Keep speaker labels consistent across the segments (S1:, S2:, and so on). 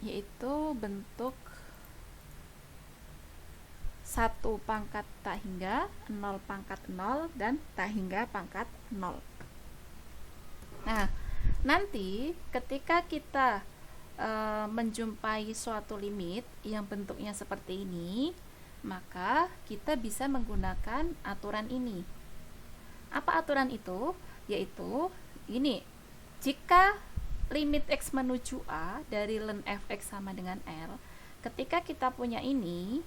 S1: yaitu bentuk 1 pangkat tak hingga, 0 pangkat 0, dan tak hingga pangkat 0. Nah, nanti ketika kita menjumpai suatu limit yang bentuknya seperti ini, maka kita bisa menggunakan aturan ini. Apa aturan itu? Yaitu ini, jika limit x menuju a dari ln fx sama dengan L, ketika kita punya ini,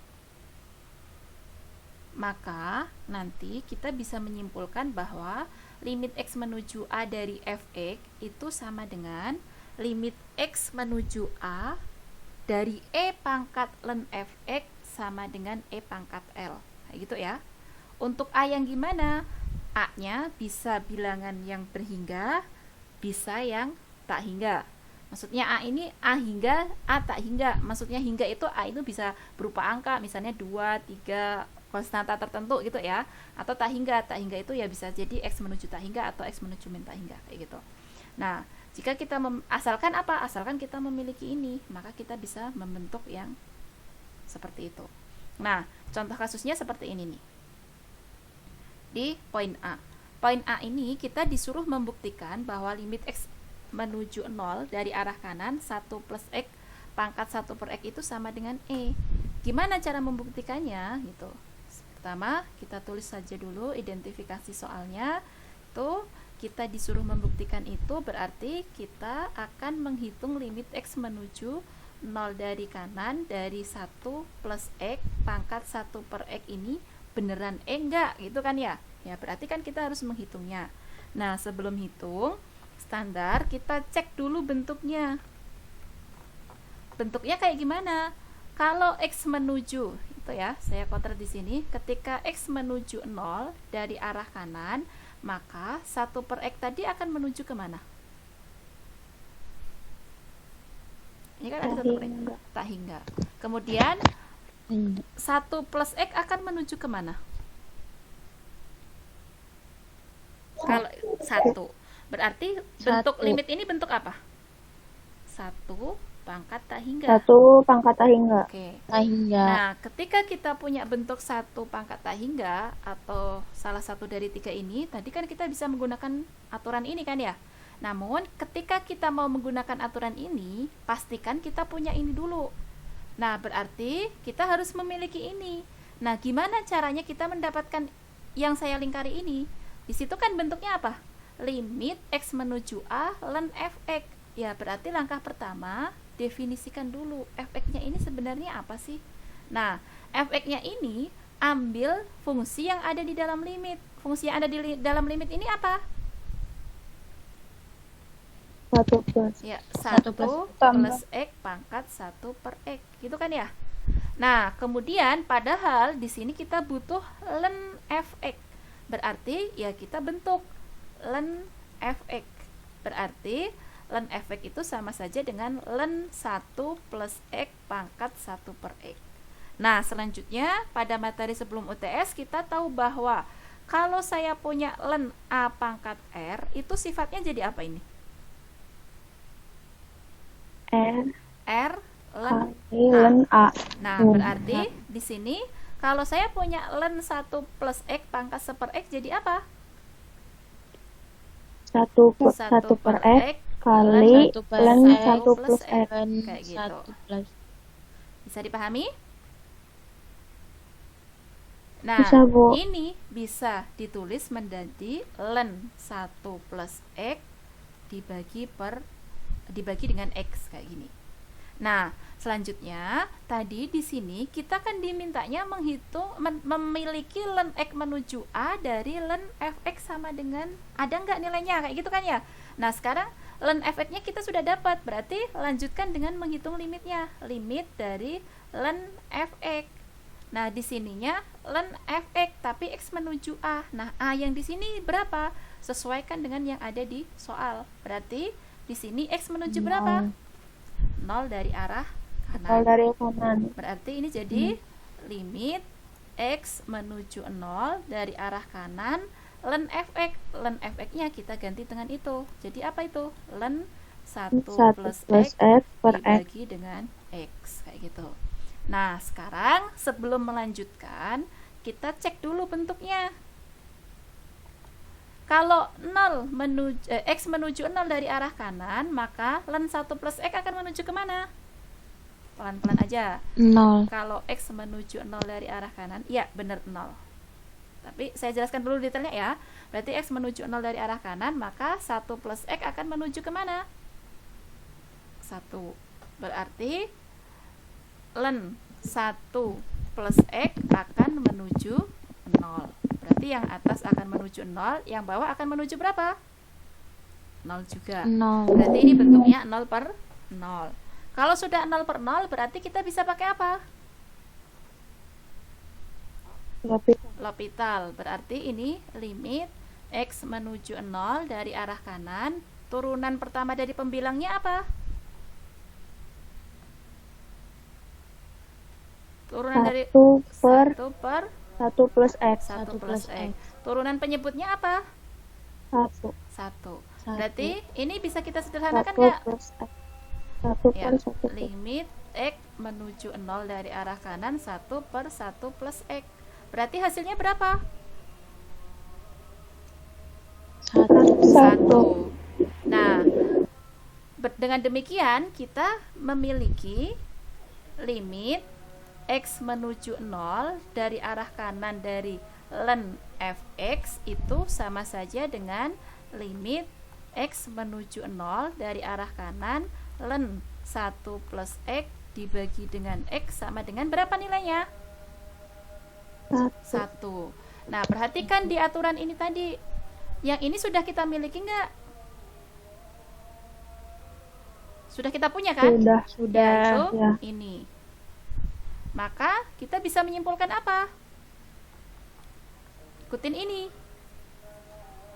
S1: maka nanti kita bisa menyimpulkan bahwa limit x menuju a dari fx itu sama dengan limit x menuju a dari e pangkat ln fx sama dengan e pangkat L. Kayak gitu ya. Untuk a yang gimana? A-nya bisa bilangan yang berhingga, bisa yang tak hingga. Maksudnya a ini a hingga, a tak hingga. Maksudnya hingga itu a itu bisa berupa angka, misalnya 2, 3, konstanta tertentu gitu ya. Atau tak hingga itu ya bisa jadi x menuju tak hingga atau x menuju min tak hingga, kayak gitu. Nah, jika kita asalkan apa? Asalkan kita memiliki ini, maka kita bisa membentuk yang seperti itu. Nah, contoh kasusnya seperti ini nih. Di poin A. Poin A ini kita disuruh membuktikan bahwa limit x menuju 0 dari arah kanan 1 plus x pangkat 1 per x itu sama dengan E. Gimana cara membuktikannya? Gitu. Pertama, kita tulis saja dulu identifikasi soalnya. Itu kita disuruh membuktikan itu berarti kita akan menghitung limit x menuju 0 dari kanan dari 1 plus x pangkat 1 per x ini beneran enggak gitu kan ya. Ya berarti kan kita harus menghitungnya. Nah sebelum hitung standar kita cek dulu bentuknya. Bentuknya kayak gimana? Kalau x menuju itu ya, saya counter di sini, ketika x menuju 0 dari arah kanan, maka 1 per x tadi akan menuju kemana? Ini kan ada 1 per x, tak hingga. Kemudian 1 plus x akan menuju kemana? Kalau 1, berarti bentuk limit ini bentuk apa? 1 pangkat tak hingga.
S2: 1 pangkat tak hingga.
S1: Oke.
S3: Tak hingga.
S1: Nah, ketika kita punya bentuk 1 pangkat tak hingga atau salah satu dari 3 ini, tadi kan kita bisa menggunakan aturan ini kan ya. Namun, ketika kita mau menggunakan aturan ini, pastikan kita punya ini dulu. Nah, berarti kita harus memiliki ini. Nah, gimana caranya kita mendapatkan yang saya lingkari ini? Di situ kan bentuknya apa? Limit x menuju a ln fx. Ya, berarti langkah pertama definisikan dulu fx-nya ini sebenarnya apa sih? Nah, fx-nya ini ambil fungsi yang ada di dalam limit. Fungsi yang ada di dalam limit ini apa?
S2: 1 plus.
S1: Ya, 1 plus x pangkat 1 per x. Gitu kan ya? Nah, kemudian padahal di sini kita butuh ln fx. Berarti ya kita bentuk ln fx. Berarti ln fx itu sama saja dengan ln 1 plus x pangkat 1 per x. Nah, selanjutnya pada materi sebelum UTS kita tahu bahwa kalau saya punya ln a pangkat r, itu sifatnya jadi apa ini? R ln a. Nah, berarti di sini kalau saya punya ln 1 plus x pangkat 1 per x jadi apa?
S2: 1 per x kali ln 1 plus x.
S1: Kayak gitu. Bisa dipahami? Nah,
S2: bisa, Bu.
S1: ini bisa ditulis menjadi ln 1 plus x dibagi dengan x kayak gini. Nah, selanjutnya tadi di sini kita kan dimintanya menghitung memiliki ln x menuju a dari ln fx sama dengan ada nggak nilainya kayak gitu kan ya. Nah, sekarang ln fx-nya kita sudah dapat, berarti lanjutkan dengan menghitung limitnya. Limit dari ln fx. Nah, di sininya ln fx tapi x menuju a. Nah, a yang di sini berapa? Sesuaikan dengan yang ada di soal. Berarti di sini x menuju berapa? 0 dari arah kanan.
S2: 0 dari kanan.
S1: Berarti ini jadi limit x menuju 0 dari arah kanan ln fx. Ln fx-nya kita ganti dengan itu. Jadi apa itu? Ln 1
S2: 1
S1: plus
S2: plus
S1: X
S2: X per X.
S1: dibagi dengan X, kayak gitu. Nah, sekarang sebelum melanjutkan, kita cek dulu bentuknya. Kalau X menuju 0 dari arah kanan, maka len 1 plus X akan menuju kemana? Pelan-pelan aja.
S2: 0.
S1: Kalau X menuju 0 dari arah kanan, iya benar 0. Tapi saya jelaskan dulu detailnya ya. Berarti X menuju 0 dari arah kanan, maka 1 plus X akan menuju kemana? 1. Berarti len 1 plus X akan menuju 0. Berarti yang atas akan menuju 0, yang bawah akan menuju berapa? 0 juga.
S2: 0.
S1: Berarti ini bentuknya 0 per 0. Kalau sudah 0 per 0, berarti kita bisa pakai apa? L'Hopital. Berarti ini limit X menuju 0 dari arah kanan. Turunan pertama dari pembilangnya apa? Turunan dari
S2: 1
S1: per
S2: 1 plus X.
S1: 1 plus X. Turunan penyebutnya apa?
S2: 1.
S1: 1. Berarti ini bisa kita sederhanakan
S2: 1
S1: nggak?
S2: plus X. 1
S1: Ya,
S2: per 1 plus.
S1: limit X menuju 0 dari arah kanan 1 per 1 plus X. Berarti hasilnya berapa? 1. Nah, dengan demikian kita memiliki limit X menuju 0 dari arah kanan dari len fx itu sama saja dengan limit X menuju 0 dari arah kanan len 1 plus X dibagi dengan X sama dengan berapa nilainya? 1. Nah, perhatikan di aturan ini tadi. Yang ini sudah kita miliki nggak? Sudah kita punya kan?
S2: Sudah.
S1: Yaitu ini. Maka kita bisa menyimpulkan apa? Ikutin ini.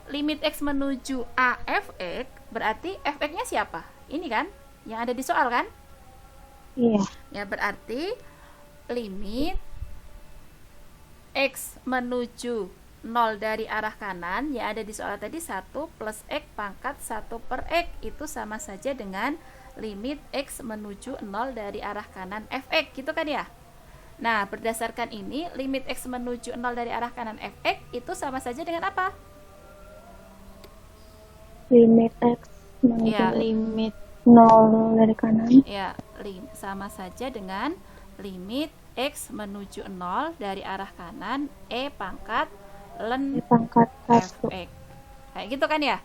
S1: Limit X menuju A fx, berarti fx-nya siapa? Ini kan? Yang ada di soal kan?
S2: Iya.
S1: Ya, berarti limit X menuju 0 dari arah kanan yang ada di soal tadi 1 plus X pangkat 1 per X itu sama saja dengan limit X menuju 0 dari arah kanan fx, gitu kan ya? Nah, berdasarkan ini limit X menuju 0 dari arah kanan fx itu sama saja dengan apa?
S2: Limit X menuju
S1: Ya.
S2: limit 0 dari kanan.
S1: Ya, sama saja dengan limit X menuju 0 dari arah kanan E pangkat len
S2: Pangkat 1.
S1: fx. Kayak gitu kan ya?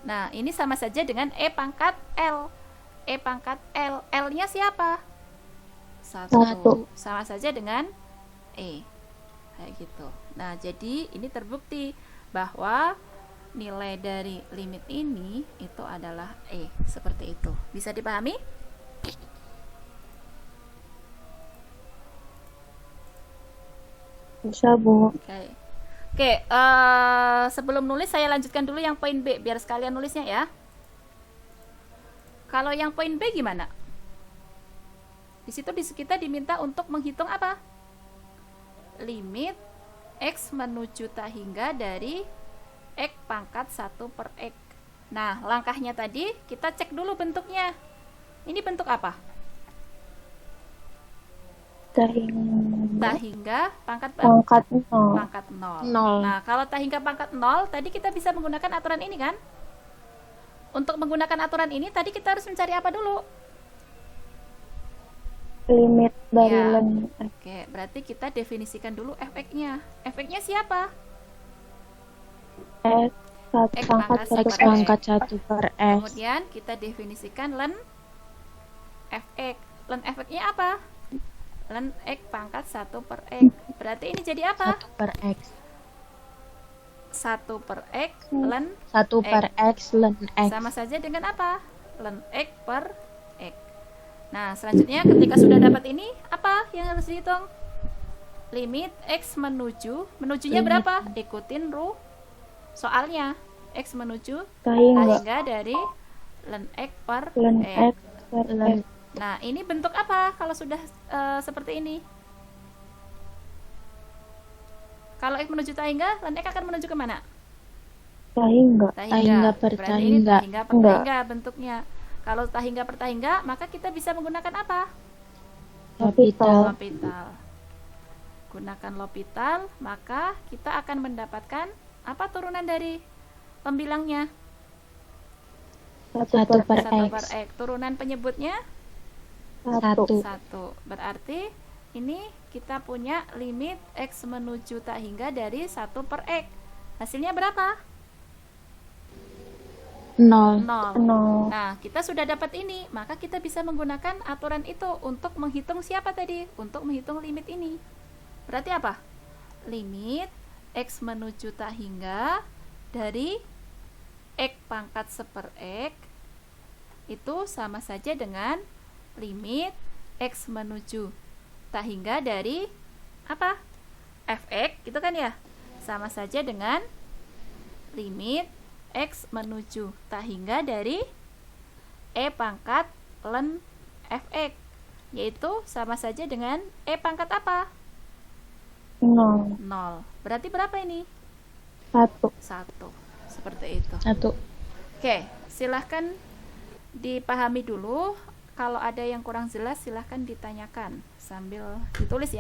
S1: Nah, ini sama saja dengan E pangkat L. E pangkat L. L-nya siapa? 1. Sama saja dengan E. Kayak gitu. Nah, jadi ini terbukti bahwa nilai dari limit ini itu adalah E. Seperti itu. Bisa dipahami?
S2: Bisa, Bu.
S1: Oke, sebelum nulis saya lanjutkan dulu yang poin B biar sekalian nulisnya ya. Kalau yang poin B gimana? Di situ kita diminta untuk menghitung apa? Limit X menuju tak hingga dari X pangkat 1 per X. Nah, langkahnya tadi kita cek dulu bentuknya. Ini bentuk apa? Tak hingga pangkat 0. Pangkat 0. Nah, kalau tak hingga pangkat 0, tadi kita bisa menggunakan aturan ini kan? Untuk menggunakan aturan ini, tadi kita harus mencari apa dulu?
S2: Limit dari len.
S1: Oke, berarti kita definisikan dulu fx-nya. Fx-nya siapa?
S2: X pangkat 1 per X.
S1: Kemudian kita definisikan len fx. Len fx-nya apa? Len X pangkat 1 per X. Berarti ini jadi apa?
S2: 1 per X.
S1: 1 per X len
S2: 1 per X len X.
S1: sama saja dengan apa? Len X per X. Nah, selanjutnya ketika sudah dapat ini, apa yang harus dihitung? Limit X menujunya berapa? Ikutin soalnya. X menuju tak hingga dari len X per X. Nah, ini bentuk apa kalau sudah seperti ini? Kalau X menuju tak hingga, len X akan menuju kemana?
S2: Tahingga.
S1: Tahingga per
S3: Berarti
S1: tahingga.
S3: ini tahingga per
S2: Enggak.
S3: tahingga bentuknya. Kalau tahingga per tahingga, maka kita bisa menggunakan apa?
S2: Lopital.
S3: Lopital. Gunakan lopital, maka kita akan mendapatkan apa turunan dari pembilangnya?
S2: 1 per
S3: 1
S2: X.
S3: per X. Turunan penyebutnya
S2: 1.
S3: 1. Berarti ini kita punya limit X menuju tahingga dari 1 per X. Hasilnya berapa?
S2: 0.
S3: 0. Nah, kita sudah dapat ini, maka kita bisa menggunakan aturan itu untuk menghitung siapa tadi? Untuk menghitung limit ini. Berarti apa? Limit X menuju tahingga dari X pangkat 1 per X itu sama saja dengan limit X menuju tahingga dari apa? Fx, gitu kan ya? Sama saja dengan limit X menuju tahingga dari E pangkat ln Fx, yaitu sama saja dengan E pangkat apa?
S2: 0.
S3: 0. Berarti berapa ini?
S2: 1.
S3: 1. Seperti itu.
S2: 1.
S3: Oke, silahkan dipahami dulu. Kalau ada yang kurang jelas silahkan ditanyakan sambil ditulis ya.